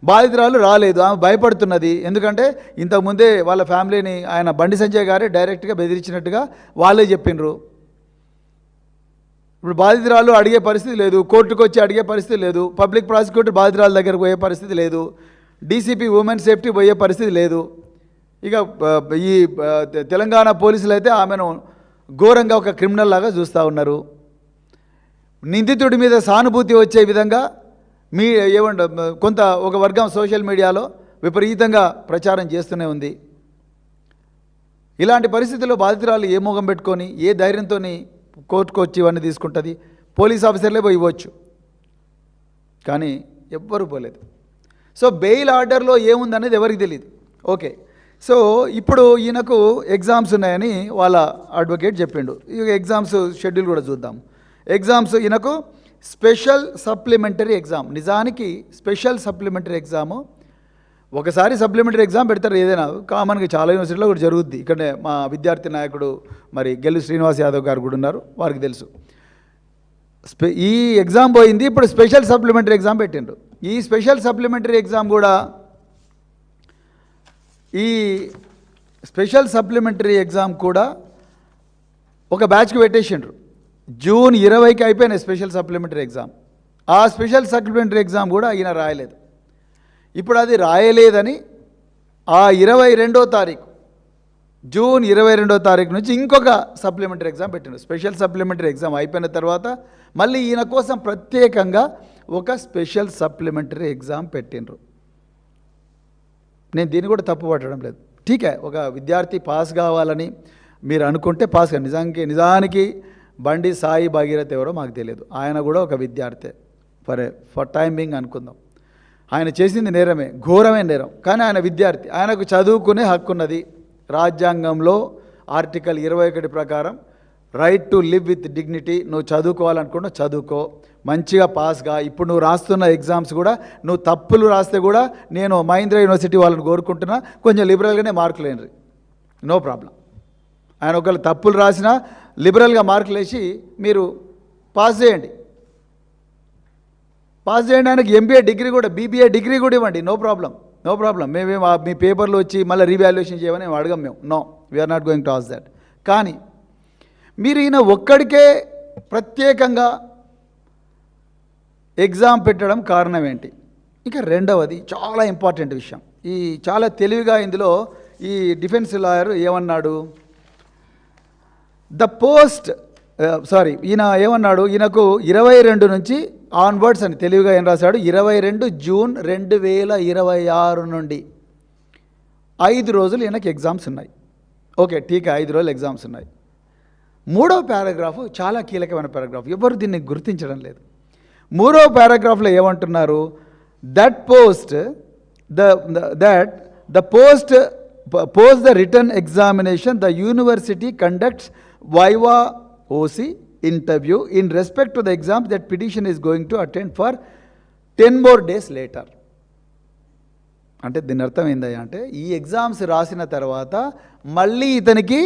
బాధితురాలు రాలేదు, ఆమె భయపడుతున్నది. ఎందుకంటే ఇంతకుముందే వాళ్ళ ఫ్యామిలీని ఆయన బండి సంజయ్ గారే డైరెక్ట్గా బెదిరించినట్టుగా వాళ్ళే చెప్పిండ్రు. ఇప్పుడు బాధితురాలు అడిగే పరిస్థితి లేదు, కోర్టుకు వచ్చి అడిగే పరిస్థితి లేదు, పబ్లిక్ ప్రాసిక్యూటర్ బాధితురాల దగ్గరకు పోయే పరిస్థితి లేదు, డీసీపీ ఉమెన్ సేఫ్టీ పోయే పరిస్థితి లేదు. ఇక ఈ తెలంగాణ పోలీసులు అయితే ఆమెను ఘోరంగా ఒక క్రిమినల్ లాగా చూస్తూ ఉన్నారు. నిందితుడి మీద సానుభూతి వచ్చే విధంగా కొంత ఒక వర్గం సోషల్ మీడియాలో విపరీతంగా ప్రచారం చేస్తూనే ఉంది. ఇలాంటి పరిస్థితుల్లో బాధితురాలు ఏ మోగం పెట్టుకొని ఏ ధైర్యంతో కోర్టుకు వచ్చి ఇవన్నీ తీసుకుంటుంది? పోలీస్ ఆఫీసర్లే పోయి ఇవ్వచ్చు, కానీ ఎవ్వరూ పోలేదు. సో బెయిల్ ఆర్డర్లో ఏముందనేది ఎవరికి తెలియదు. ఓకే, సో ఇప్పుడు ఈయనకు ఎగ్జామ్స్ ఉన్నాయని వాళ్ళ అడ్వకేట్ చెప్పిండు. ఇక ఎగ్జామ్స్ షెడ్యూల్ కూడా చూద్దాం. ఎగ్జామ్స్ ఈయనకు స్పెషల్ సప్లిమెంటరీ ఎగ్జామ్. నిజానికి స్పెషల్ సప్లిమెంటరీ ఎగ్జాము ఒకసారి సప్లిమెంటరీ ఎగ్జామ్ పెడతారు, ఏదైనా కామన్గా చాలా యూనివర్సిటీలో కూడా జరుగుద్ది. ఇక్కడనే మా విద్యార్థి నాయకుడు మరి గెల్లు శ్రీనివాస్ యాదవ్ గారు కూడా ఉన్నారు, వారికి తెలుసు. ఈ ఎగ్జామ్ పోయింది, ఇప్పుడు స్పెషల్ సప్లిమెంటరీ ఎగ్జామ్ పెట్టిండ్రు. ఈ స్పెషల్ సప్లిమెంటరీ ఎగ్జామ్ కూడా ఈ స్పెషల్ సప్లిమెంటరీ ఎగ్జామ్ కూడా ఒక బ్యాచ్కి పెట్టేసిండ్రు. జూన్ 20కి అయిపోయినాయి స్పెషల్ సప్లిమెంటరీ ఎగ్జామ్. ఆ స్పెషల్ సప్లిమెంటరీ ఎగ్జామ్ కూడా ఈయన రాయలేదు. ఇప్పుడు అది రాయలేదని ఆ 22వ తారీఖు, జూన్ 22వ తారీఖు నుంచి ఇంకొక సప్లిమెంటరీ ఎగ్జామ్ పెట్టిండ్రు. స్పెషల్ సప్లిమెంటరీ ఎగ్జామ్ అయిపోయిన తర్వాత మళ్ళీ ఈయన కోసం ప్రత్యేకంగా ఒక స్పెషల్ సప్లిమెంటరీ ఎగ్జామ్ పెట్టిండ్రు. నేను దీన్ని కూడా తప్పు పట్టడం లేదు. ఠీకే, ఒక విద్యార్థి పాస్ కావాలని మీరు అనుకుంటే పాస్ కాదు. నిజానికి బండి సాయి భాగీరథ్ ఎవరో మాకు తెలియదు, ఆయన కూడా ఒక విద్యార్థి. ఫర్ టైం బీయింగ్ అనుకుందాం. ఆయన చేసింది నేరమే, ఘోరమైన నేరం, కానీ ఆయన విద్యార్థి, ఆయనకు చదువుకునే హక్కు ఉన్నది. రాజ్యాంగంలో ఆర్టికల్ 21 ప్రకారం right to live with dignity. నువ్వు చదువుకోవాలనుకున్నా చదువుకో, మంచిగా పాస్గా. ఇప్పుడు నువ్వు రాస్తున్న ఎగ్జామ్స్ కూడా నువ్వు తప్పులు రాస్తే కూడా నేను మహీంద్ర యూనివర్సిటీ వాళ్ళని కోరుకుంటున్నా, కొంచెం లిబరల్గానే మార్కులు వేయండి, నో ప్రాబ్లం. ఆయన ఒకవేళ తప్పులు రాసినా లిబరల్గా మార్కులు వేసి మీరు పాస్ చేయండి. ఆయనకి ఎంబీఏ డిగ్రీ కూడా, బీబీఏ డిగ్రీ కూడా ఇవ్వండి, నో ప్రాబ్లం. మేమేం మీ పేపర్లో వచ్చి మళ్ళీ రీవాల్యుయేషన్ చేయమని మేము అడగం. మేము no, we're not going to ask that. కానీ మీరు ఈయన ఒక్కడికే ప్రత్యేకంగా ఎగ్జామ్ పెట్టడం కారణం ఏంటి? ఇక రెండవది చాలా ఇంపార్టెంట్ విషయం. ఈ చాలా తెలివిగా ఇందులో ఈ డిఫెన్స్ లాయర్ ఏమన్నాడు, ఈయన ఏమన్నాడు, ఈయనకు 22 నుంచి ఆన్వర్డ్స్ అని తెలివిగా ఏం రాశాడు, 22 జూన్ 2026 నుండి 5 రోజులు ఈయనకి ఎగ్జామ్స్ ఉన్నాయి. ఓకే, ఠీక్, 5 రోజులు ఎగ్జామ్స్ ఉన్నాయి. 3వ పారాగ్రాఫ్ చాలా కీలకమైన పారాగ్రాఫ్, ఎవరు దీన్ని గుర్తించడం లేదు. 3వ పారాగ్రాఫ్లో ఏమంటున్నారు, post the written examination the university conducts viva OC interview in respect to the exams that petition is going to attend for 10 more days later. అంటే దీని అర్థం ఏందయ్యా అంటే, ఈ ఎగ్జామ్స్ రాసిన తర్వాత మళ్ళీ ఇతనికి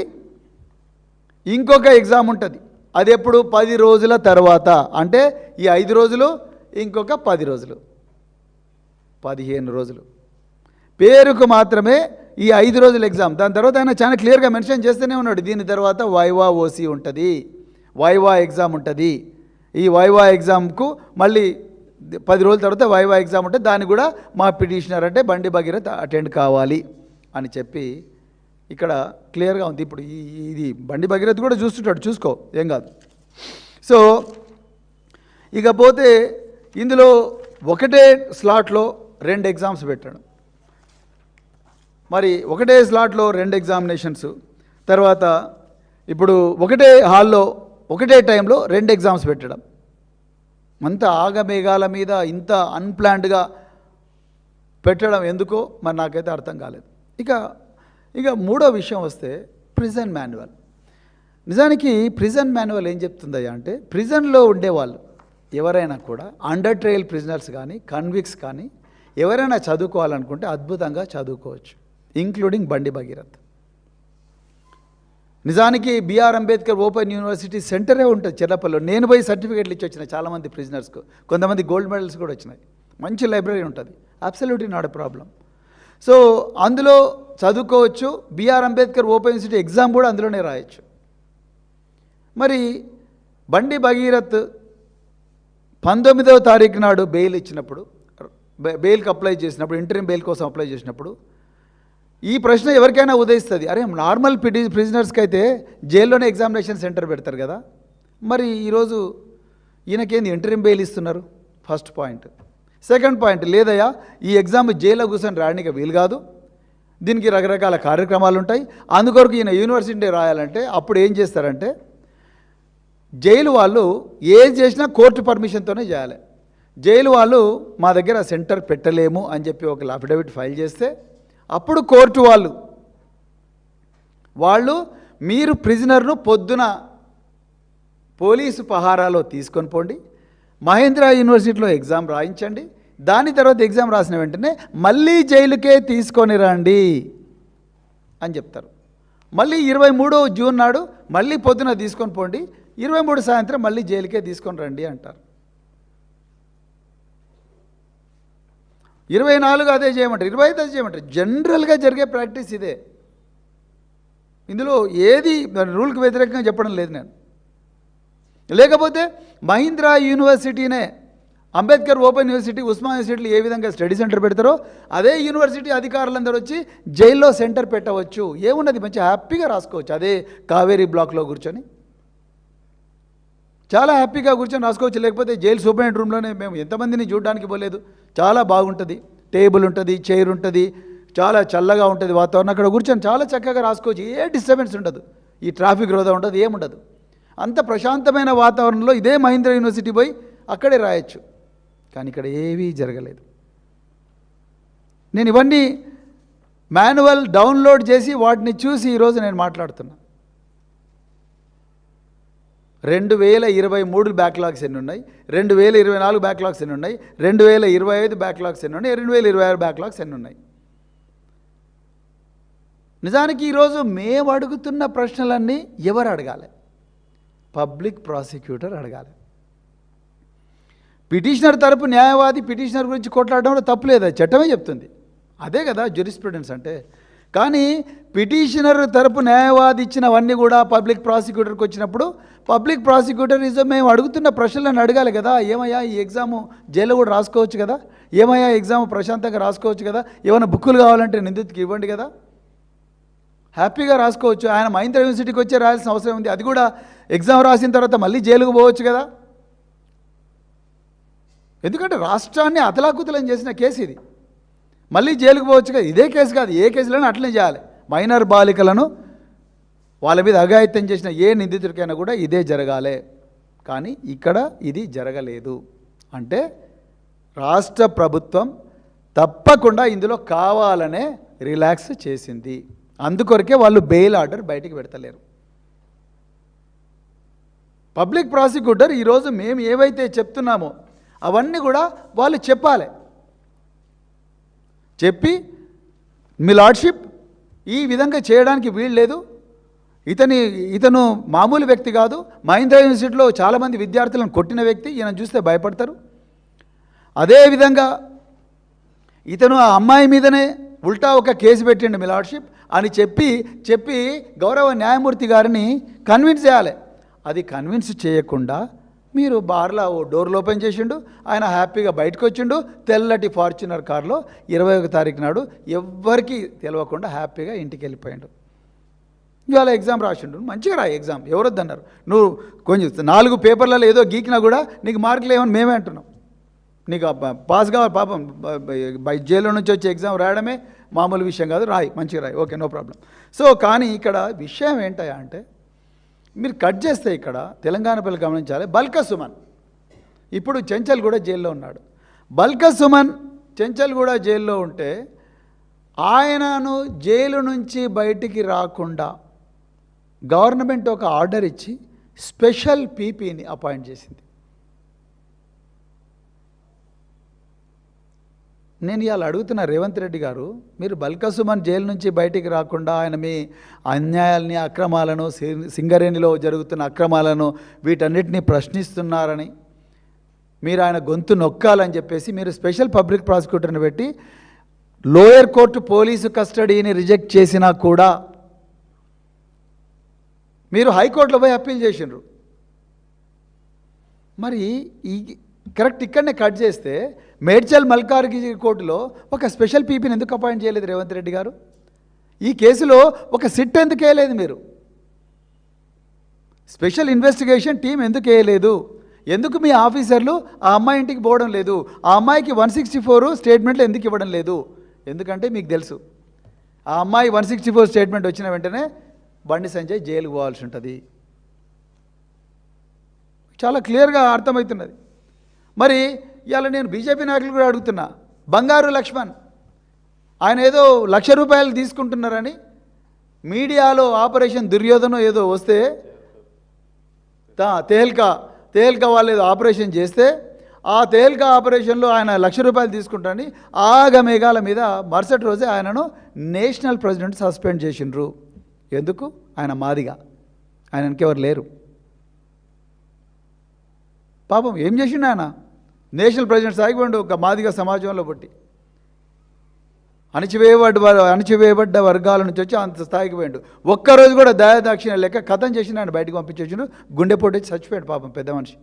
ఇంకొక ఎగ్జామ్ ఉంటుంది. అది ఎప్పుడు 10 రోజుల తర్వాత. అంటే ఈ 5 రోజులు ఇంకొక 10 రోజులు, 15 రోజులు. పేరుకు మాత్రమే ఈ 5 రోజుల ఎగ్జామ్. దాని తర్వాత ఆయన చాలా క్లియర్గా మెన్షన్ చేస్తూనే ఉన్నాడు, దీని తర్వాత వైవా ఓసీ ఉంటుంది, వైవా ఎగ్జామ్ ఉంటుంది. ఈ వైవా ఎగ్జామ్కు మళ్ళీ 10 రోజుల తర్వాత వైవా ఎగ్జామ్ ఉంటుంది, దాన్ని కూడా మా పిటిషనర్ అంటే బండి భగీరథ్ అటెండ్ కావాలి అని చెప్పి ఇక్కడ క్లియర్గా ఉంది. ఇప్పుడు ఇది బండి భగీరథ్ కూడా చూస్తుంటాడు, చూసుకో, ఏం కాదు. సో ఇకపోతే ఇందులో ఒకటే స్లాట్లో 2 ఎగ్జామ్స్ పెట్టాడు. మరి ఒకటే స్లాట్లో 2 ఎగ్జామినేషన్స్, తర్వాత ఇప్పుడు ఒకటే హాల్లో ఒకటే టైంలో 2 ఎగ్జామ్స్ పెట్టడం, అంత ఆగమేఘాల మీద ఇంత అన్ప్లాన్డ్గా పెట్టడం ఎందుకో మరి నాకైతే అర్థం కాలేదు. ఇక మూడో విషయం వస్తే ప్రిజన్ మాన్యువల్. నిజానికి ప్రిజన్ మాన్యువల్ ఏం చెప్తుందయ్యా అంటే, ప్రిజన్లో ఉండేవాళ్ళు ఎవరైనా కూడా, అండర్ ట్రయల్ ప్రిజనర్స్ కానీ కన్విక్స్ కానీ ఎవరైనా చదువుకోవాలనుకుంటే అద్భుతంగా చదువుకోవచ్చు, ఇంక్లూడింగ్ బండి భగీరథ్. నిజానికి బిఆర్ అంబేద్కర్ ఓపెన్ యూనివర్సిటీ సెంటరే ఉంటుంది చెర్లపల్లిలో. నేను పోయి సర్టిఫికేట్లు ఇచ్చి వచ్చిన చాలామంది ప్రిజనర్స్కు, కొంతమంది గోల్డ్ మెడల్స్ కూడా వచ్చినాయి. మంచి లైబ్రరీ ఉంటుంది, absolutely not a problem. So అందులో చదువుకోవచ్చు. B R Ambedkar open university exam కూడా అందులోనే రాయొచ్చు. మరి బండి భగీరథ్ 19వ తారీఖు నాడు బెయిల్ ఇచ్చినప్పుడు, బెయిల్కి అప్లై చేసినప్పుడు, ఇంటరిమ్ బెయిల్ కోసం అప్లై చేసినప్పుడు ఈ ప్రశ్న ఎవరికైనా ఉదయిస్తుంది, అరే నార్మల్ ప్రిజనర్స్కి అయితే జైల్లోనే ఎగ్జామినేషన్ సెంటర్ పెడతారు కదా, మరి ఈరోజు ఈయనకేంది ఇంటరిమ్ బెయిల్ ఇస్తున్నారు? First point. సెకండ్ పాయింట్, లేదయ్యా ఈ ఎగ్జామ్ జైల్లో కూర్చొని రాయడానికి వీలు కాదు, దీనికి రకరకాల కార్యక్రమాలు ఉంటాయి, అందుకొరకు ఈయన యూనివర్సిటీ రాయాలంటే అప్పుడు ఏం చేస్తారంటే, జైలు వాళ్ళు ఏం చేసినా కోర్టు పర్మిషన్తోనే చేయాలి. జైలు వాళ్ళు మా దగ్గర సెంటర్ పెట్టలేము అని చెప్పి ఒక అఫిడవిట్ ఫైల్ చేస్తే అప్పుడు కోర్టు వాళ్ళు మీరు ప్రిజనర్ను పొద్దున పోలీసు పహారాలో తీసుకొని పోండి, మహేంద్ర యూనివర్సిటీలో ఎగ్జామ్ రాయించండి, దాని తర్వాత ఎగ్జామ్ రాసిన వెంటనే మళ్ళీ జైలుకే తీసుకొని రండి అని చెప్తారు. మళ్ళీ 23 జూన్ నాడు మళ్ళీ పొద్దున తీసుకొని పోండి, 23 సాయంత్రం మళ్ళీ జైలుకే తీసుకొని రండి అంటారు. 24 అదే చేయమంటారు, 25 అదే చేయమంటారు. జనరల్గా జరిగే ప్రాక్టీస్ ఇదే. ఇందులో ఏది రూల్కి వ్యతిరేకంగా చెప్పడం లేదు నేను. లేకపోతే మహీంద్రా యూనివర్సిటీనే, అంబేద్కర్ ఓపెన్ యూనివర్సిటీ, ఉస్మాన్ యూనివర్సిటీలు ఏ విధంగా స్టడీ సెంటర్ పెడతారో అదే యూనివర్సిటీ అధికారులందరూ వచ్చి జైల్లో సెంటర్ పెట్టవచ్చు. ఏమున్నది, మంచి హ్యాపీగా రాసుకోవచ్చు. అదే కావేరీ బ్లాక్లో కూర్చొని చాలా హ్యాపీగా కూర్చొని రాసుకోవచ్చు. లేకపోతే జైలు సూపరింటెండెంట్ రూమ్లోనే మేము ఎంతమందిని చూడడానికి పోలేదు, చాలా బాగుంటుంది, టేబుల్ ఉంటుంది, చైర్ ఉంటుంది, చాలా చల్లగా ఉంటుంది వాతావరణం, అక్కడ కూర్చొని చాలా చక్కగా రాసుకోవచ్చు. ఏ డిస్టర్బెన్స్ ఉండదు, ఈ ట్రాఫిక్ రోధ ఉండదు, ఏముండదు. అంత ప్రశాంతమైన వాతావరణంలో ఇదే మహీంద్రా యూనివర్సిటీ పోయి అక్కడే రాయొచ్చు. కానీ ఇక్కడ ఏవీ జరగలేదు. నేను ఇవన్నీ మాన్యువల్ డౌన్లోడ్ చేసి వాటిని చూసి ఈరోజు నేను మాట్లాడుతున్నా. 2023 బ్యాక్లాగ్స్ ఎన్ని ఉన్నాయి, 2024 బ్యాక్లాగ్స్ ఎన్ని ఉన్నాయి, 2025 బ్యాక్లాగ్స్ ఎన్ని ఉన్నాయి, 2026 బ్యాక్లాగ్స్ ఎన్ని ఉన్నాయి. నిజానికి ఈరోజు మేము అడుగుతున్న ప్రశ్నలన్నీ ఎవరు అడగాలి? పబ్లిక్ ప్రాసిక్యూటర్ అడగాలి. పిటిషనర్ తరపు న్యాయవాది పిటిషనర్ గురించి కొట్లాడడంలో తప్పులేదు, చట్టమే చెప్తుంది. అదే కదా జ్యూరిస్ప్రుడెన్స్ అంటే. కానీ పిటిషనర్ తరపు న్యాయవాది ఇచ్చినవన్నీ కూడా పబ్లిక్ ప్రాసిక్యూటర్కి వచ్చినప్పుడు పబ్లిక్ ప్రాసిక్యూటర్ మేము అడుగుతున్న ప్రశ్నలను అడగాలి కదా. ఏమయ్యా ఈ ఎగ్జాము జైల్లో కూడా రాసుకోవచ్చు కదా, ఏమయ్యా ఎగ్జామ్ ప్రశాంతంగా రాసుకోవచ్చు కదా, ఏమైనా బుక్కులు కావాలంటే నిందితుడికి ఇవ్వండి కదా, హ్యాపీగా రాసుకోవచ్చు. ఆయన మహీంద్రా యూనివర్సిటీకి వచ్చే రాయాల్సిన అవసరం ఉంది. అది కూడా ఎగ్జామ్ రాసిన తర్వాత మళ్ళీ జైలుకు పోవచ్చు కదా. ఎందుకంటే రాష్ట్రాన్ని అతలాకుతలం చేసిన కేసు ఇది. మళ్ళీ జైలుకు పోవచ్చు కదా. ఇదే కేసు కాదు, ఏ కేసులను అట్లనే చేయాలి. మైనర్ బాలికలను వాళ్ళ మీద అఘాయిత్యం చేసిన ఏ నిందితుడికైనా కూడా ఇదే జరగాలి. కానీ ఇక్కడ ఇది జరగలేదు. అంటే రాష్ట్ర ప్రభుత్వం తప్పకుండా ఇందులో కావాలనే రిలాక్స్ చేసింది. అందుకొరకే వాళ్ళు బెయిల్ ఆర్డర్ బయటికి పెడతలేరు. పబ్లిక్ ప్రాసిక్యూటర్ ఈరోజు మేము ఏవైతే చెప్తున్నామో అవన్నీ కూడా వాళ్ళు చెప్పాలి. చెప్పి మీ లార్డ్షిప్ ఈ విధంగా చేయడానికి వీలు లేదు, ఇతను మామూలు వ్యక్తి కాదు, మహీంద్రా యూనివర్సిటీలో చాలామంది విద్యార్థులను కొట్టిన వ్యక్తి, ఈయన చూస్తే భయపడతారు. అదేవిధంగా ఇతను ఆ అమ్మాయి మీదనే ఉల్టా ఒక కేసు పెట్టిండు మీ లార్డ్షిప్ అని చెప్పి గౌరవ న్యాయమూర్తి గారిని కన్విన్స్ చేయాలి. అది కన్విన్స్ చేయకుండా మీరు బార్లో డోర్లు ఓపెన్ చేసిండు, ఆయన హ్యాపీగా బయటకు వచ్చిండు తెల్లటి ఫార్చునర్ కారులో 21 తారీఖు నాడు ఎవ్వరికి తెలియకుండా హ్యాపీగా ఇంటికి వెళ్ళిపోయాడు. ఇవాళ ఎగ్జామ్ రాసిండు, మంచిగా రాయి ఎగ్జామ్, ఎవరొద్దన్నారు. నువ్వు కొంచెం 4 పేపర్లలో ఏదో గీకినా కూడా నీకు మార్కులు ఏమని మేమే అంటున్నాం. నీకు పాస్ కావాలి, పాపం జైల్లో నుంచి వచ్చి ఎగ్జామ్ రాయడమే మామూలు విషయం కాదు, రాయి, మంచిగా రాయి, ఓకే, నో ప్రాబ్లం. సో కానీ ఇక్కడ విషయం ఏంటయ్యా అంటే, మీరు కట్ చేస్తే ఇక్కడ తెలంగాణ పిల్లలు గమనించాలి. బల్క సుమన్ ఇప్పుడు చెంచల్గూడ జైల్లో ఉన్నాడు. బల్క సుమన్ చెంచల్గూడ జైల్లో ఉంటే ఆయనను జైలు నుంచి బయటికి రాకుండా గవర్నమెంట్ ఒక ఆర్డర్ ఇచ్చి స్పెషల్ పీపీని అపాయింట్ చేసింది. నేను ఇవాళ అడుగుతున్న రేవంత్ రెడ్డి గారు, మీరు బల్క సుమన్ జైలు నుంచి బయటికి రాకుండా ఆయన మీ అన్యాయాలని, అక్రమాలను, సింగరేణిలో జరుగుతున్న అక్రమాలను వీటన్నిటిని ప్రశ్నిస్తున్నారని, మీరు ఆయన గొంతు నొక్కాలని చెప్పేసి మీరు స్పెషల్ పబ్లిక్ ప్రాసిక్యూటర్ని పెట్టి లోయర్ కోర్టు పోలీసు కస్టడీని రిజెక్ట్ చేసినా కూడా మీరు హైకోర్టులో పోయి అప్పీల్ చేసిండ్రు. మరి ఈ కరెక్ట్ ఇక్కడనే కట్ చేస్తే మేడ్చల్ మల్కార్గిరి కోర్టులో ఒక స్పెషల్ పీపీని ఎందుకు అపాయింట్ చేయలేదు రేవంత్ రెడ్డి గారు? ఈ కేసులో ఒక సిట్ ఎందుకు వేయలేదు? మీరు స్పెషల్ ఇన్వెస్టిగేషన్ టీం ఎందుకు వేయలేదు? ఎందుకు మీ ఆఫీసర్లు ఆ అమ్మాయి ఇంటికి పోవడం లేదు? ఆ అమ్మాయికి 164 స్టేట్మెంట్లు ఎందుకు ఇవ్వడం లేదు? ఎందుకంటే మీకు తెలుసు ఆ అమ్మాయి 164 స్టేట్మెంట్ వచ్చిన వెంటనే బండి సంజయ్ జైలుకు పోవాల్సి ఉంటుంది. చాలా క్లియర్గా అర్థమవుతున్నది. మరి ఇవాళ నేను బీజేపీ నాయకులు కూడా అడుగుతున్నా, బంగారు లక్ష్మణ్ ఆయన ఏదో ₹1,00,000 తీసుకుంటున్నారని మీడియాలో ఆపరేషన్ దుర్యోధన ఏదో వస్తే తేల్కా వాళ్ళు ఏదో ఆపరేషన్ చేస్తే ఆ తేల్కా ఆపరేషన్లో ఆయన ₹1,00,000 తీసుకుంటారని ఆగమేఘాల మీద మరుసటి రోజే ఆయనను నేషనల్ ప్రెసిడెంట్ సస్పెండ్ చేసిండ్రు. ఎందుకు? ఆయన మాదిగా, ఆయనకి ఎవరు లేరు. పాపం ఏం చేసిండు ఆయన? నేషనల్ ప్రెసిడెంట్ సాగిపోయిండు ఒక మాదిగా సమాజంలో బట్టి. అణచివేయబడ్డ వర్గాల నుంచి వచ్చి అంత స్థాయికి పోయిండు. ఒక్కరోజు కూడా దయాదాక్షిణ లెక్క కథం చేసిన ఆయన బయటకు పంపించేసిండు. గుండెపోటు వచ్చి చచ్చిపోయాడు పాపం పెద్ద మనిషి.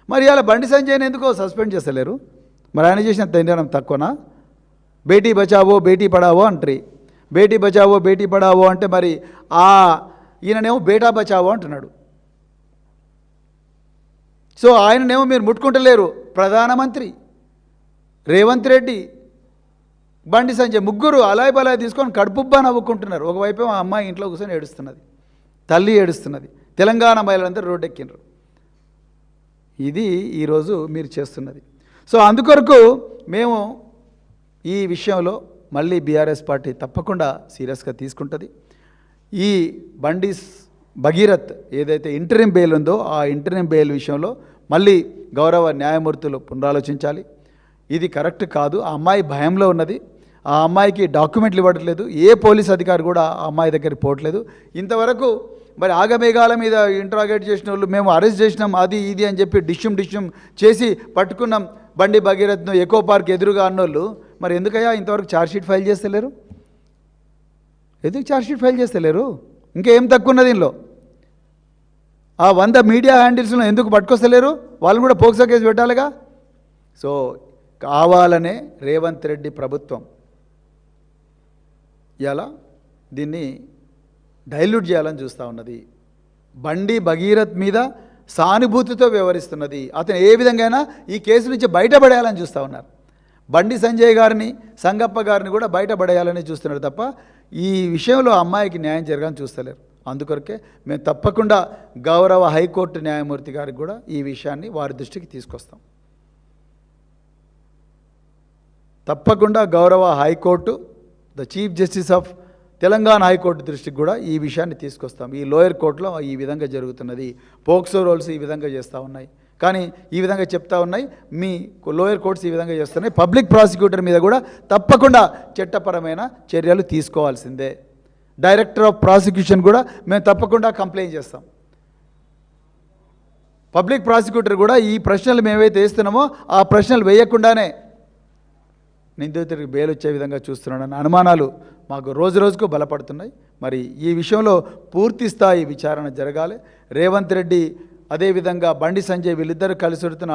మరి ఇలా బండి సంజయ్ని ఎందుకో సస్పెండ్ చేస్తలేరు? మరి ఆయన చేసిన తినడం తక్కువనా? బేటీ బచావో బేటీ పడావో అంటారు. బేటీ బచావో బేటీ పడావో అంటే మరి ఈయననేమో బేటా బచావో అంటున్నాడు. సో ఆయననేమో మీరు ముట్టుకుంటలేరు. ప్రధానమంత్రి రేవంత్ రెడ్డి, బండి సంజయ్ ముగ్గురు అలాయ్ బలాయ్ తీసుకొని కడుపుబ్బా నవ్వుకుంటున్నారు. ఒకవైపు ఆ అమ్మాయి ఇంట్లో కూర్చొని ఏడుస్తున్నది, తల్లి ఏడుస్తున్నది. తెలంగాణ మహిళలందరూ రోడ్డెక్కినరు. ఇది ఈరోజు మీరు చేస్తున్నది. సో అందుకొరకు మేము ఈ విషయంలో మళ్ళీ బీఆర్ఎస్ పార్టీ తప్పకుండా సీరియస్గా తీసుకుంటుంది. ఈ బండి భగీరథ్ ఏదైతే ఇంటరిం బెయిల్ ఉందో ఆ ఇంటరిం బెయిల్ విషయంలో మళ్ళీ గౌరవ న్యాయమూర్తులు పునరాలోచించాలి. ఇది కరెక్ట్ కాదు. ఆ అమ్మాయి భయంలో ఉన్నది. ఆ అమ్మాయికి డాక్యుమెంట్లు ఇవ్వట్లేదు. ఏ పోలీస్ అధికారి కూడా ఆ అమ్మాయి దగ్గరికి పోవట్లేదు. ఇంతవరకు మరి ఆగమేఘాల మీద ఇంట్రాగేట్ చేసిన వాళ్ళు మేము అరెస్ట్ చేసినాం అది ఇది అని చెప్పి డిష్యూమ్ చేసి పట్టుకున్నాం బండి భగీరథ్ను ఎకో పార్క్ ఎదురుగా అన్నోళ్ళు మరి ఎందుకయ్యా ఇంతవరకు ఛార్జ్షీట్ ఫైల్ చేస్తలేరు? ఎందుకు ఛార్జ్షీట్ ఫైల్ చేస్తలేరు? ఇంకేం తక్కువ ఉన్నది దీనిలో? ఆ 100 మీడియా హ్యాండిల్స్లో ఎందుకు పట్టుకొస్తలేరు? వాళ్ళు కూడా పోక్సో కేసు పెట్టాలిగా. సో కావాలనే రేవంత్ రెడ్డి ప్రభుత్వం ఇలా దీన్ని డైల్యూట్ చేయాలని చూస్తూ ఉన్నది. బండి భగీరథ్ మీద సానుభూతితో వ్యవహరిస్తున్నది. అతను ఏ విధంగా ఈ కేసు నుంచి బయటపడేయాలని చూస్తూ ఉన్నారు. బండి సంజయ్ గారిని, సంగప్ప గారిని కూడా బయటపడేయాలని చూస్తున్నారు తప్ప ఈ విషయంలో అమ్మాయికి న్యాయం జరగాలని చూస్తలేరు. అందుకొరకే మేము తప్పకుండా గౌరవ హైకోర్టు న్యాయమూర్తి గారికి కూడా ఈ విషయాన్ని వారి దృష్టికి తీసుకొస్తాం. తప్పకుండా గౌరవ high court, the chief justice of Telangana high court దృష్టికి కూడా ఈ విషయాన్ని తీసుకొస్తాం. ఈ లోయర్ కోర్టులో ఈ విధంగా జరుగుతున్నది, పోక్సో రోల్స్ ఈ విధంగా చేస్తూ ఉన్నాయి, కానీ ఈ విధంగా చెప్తా ఉన్నాయి, మీ లోయర్ కోర్ట్స్ ఈ విధంగా చేస్తున్నాయి. పబ్లిక్ ప్రాసిక్యూటర్ మీద కూడా తప్పకుండా చట్టపరమైన చర్యలు తీసుకోవాల్సిందే. డైరెక్టర్ ఆఫ్ ప్రాసిక్యూషన్ కూడా మేము తప్పకుండా కంప్లైంట్ చేస్తాం. పబ్లిక్ ప్రాసిక్యూటర్ కూడా ఈ ప్రశ్నలు మేమైతే వేస్తున్నామో ఆ ప్రశ్నలు వేయకుండానే నిందితుడికి బెయిల్ వచ్చే విధంగా చూస్తున్నాడన్న అనుమానాలు మాకు రోజు రోజుకు బలపడుతున్నాయి. మరి ఈ విషయంలో పూర్తి స్థాయి విచారణ జరగాలి. రేవంత్ రెడ్డి అదేవిధంగా బండి సంజయ్ వీళ్ళిద్దరూ కలిసి పెడుతున్న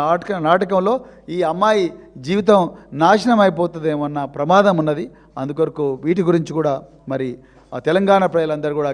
నాటకంలో ఈ అమ్మాయి జీవితం నాశనం అయిపోతుందేమన్న ప్రమాదం ఉన్నది. అందుకొరకు వీటి గురించి కూడా మరి తెలంగాణ ప్రజలందరూ కూడా